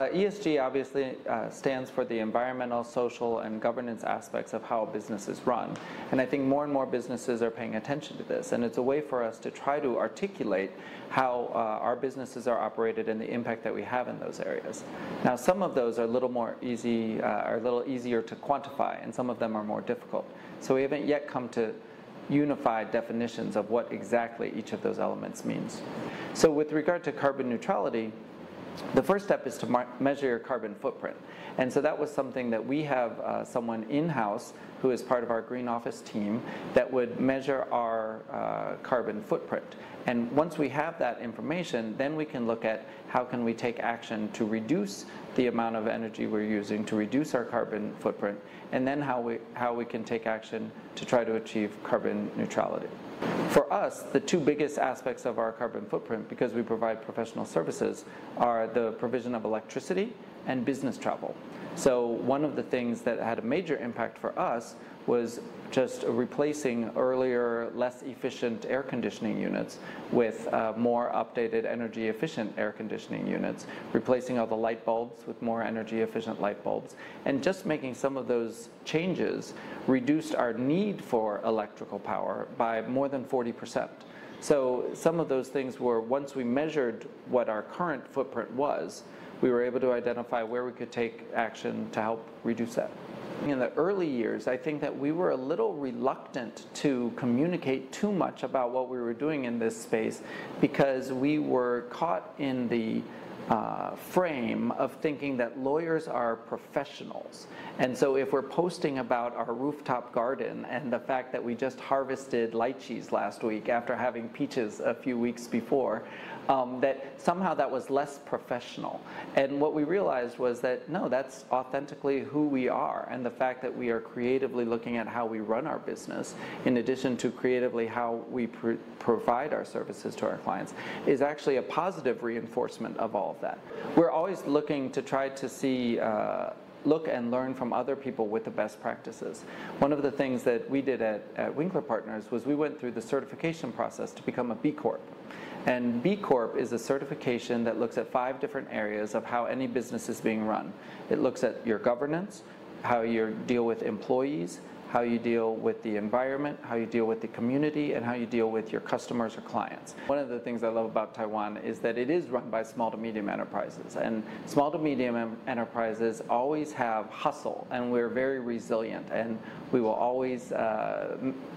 ESG obviously stands for the environmental, social, and governance aspects of how a business is run. And I think more and more businesses are paying attention to this. And it's a way for us to try to articulate how our businesses are operated and the impact that we have in those areas. Now, some of those are a little easier to quantify, and some of them are more difficult. So we haven't yet come to unified definitions of what exactly each of those elements means. So with regard to carbon neutrality, the first step is to measure your carbon footprint. And so that was something that we have someone in-house who is part of our Green Office team that would measure our carbon footprint. And once we have that information, then we can look at how can we take action to reduce the amount of energy we're using, to reduce our carbon footprint, and then how we can take action to try to achieve carbon neutrality. For us, the two biggest aspects of our carbon footprint, because we provide professional services, are the provision of electricity and business travel. So one of the things that had a major impact for us was just replacing earlier, less efficient air conditioning units with more updated, energy efficient air conditioning units, replacing all the light bulbs with more energy efficient light bulbs. And just making some of those changes reduced our need for electrical power by more than 40%. So some of those things were, once we measured what our current footprint was, we were able to identify where we could take action to help reduce that. In the early years, I think that we were a little reluctant to communicate too much about what we were doing in this space because we were caught in the frame of thinking that lawyers are professionals. And so if we're posting about our rooftop garden and the fact that we just harvested lychees last week after having peaches a few weeks before, that somehow that was less professional. And what we realized was that, no, that's authentically who we are. And the fact that we are creatively looking at how we run our business, in addition to creatively how we provide our services to our clients, is actually a positive reinforcement of all of that. We're always looking to try to see look and learn from other people with the best practices. One of the things that we did at Winkler Partners was we went through the certification process to become a B Corp. And B Corp is a certification that looks at 5 different areas of how any business is being run. It looks at your governance, how you deal with employees, how you deal with the environment, how you deal with the community, and how you deal with your customers or clients. One of the things I love about Taiwan is that it is run by small to medium enterprises. And small to medium enterprises always have hustle, and we're very resilient, and we will always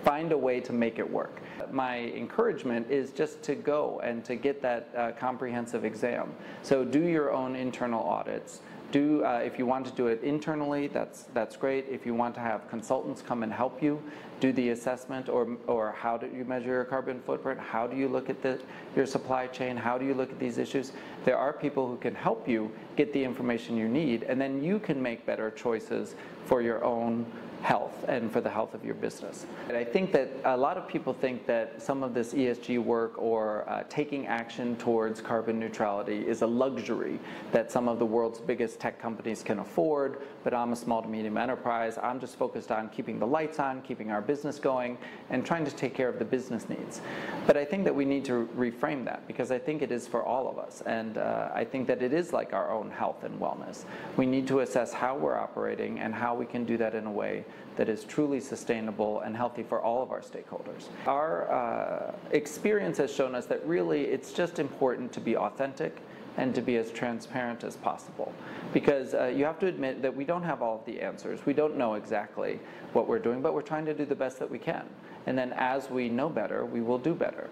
find a way to make it work. My encouragement is just to go and to get that comprehensive exam. So do your own internal audits. If you want to do it internally, that's great. If you want to have consultants come and help you do the assessment, or how do you measure your carbon footprint, how do you look at your supply chain, how do you look at these issues, there are people who can help you get the information you need, and then you can make better choices for your own health and for the health of your business. And I think that a lot of people think that some of this ESG work or taking action towards carbon neutrality is a luxury that some of the world's biggest tech companies can afford, but I'm a small to medium enterprise. I'm just focused on keeping the lights on, keeping our business going, and trying to take care of the business needs. But I think that we need to reframe that, because I think it is for all of us. And I think that it is like our own health and wellness. We need to assess how we're operating and how we can do that in a way that is truly sustainable and healthy for all of our stakeholders. Our experience has shown us that really it's just important to be authentic and to be as transparent as possible. Because you have to admit that we don't have all of the answers. We don't know exactly what we're doing, but we're trying to do the best that we can. And then as we know better, we will do better.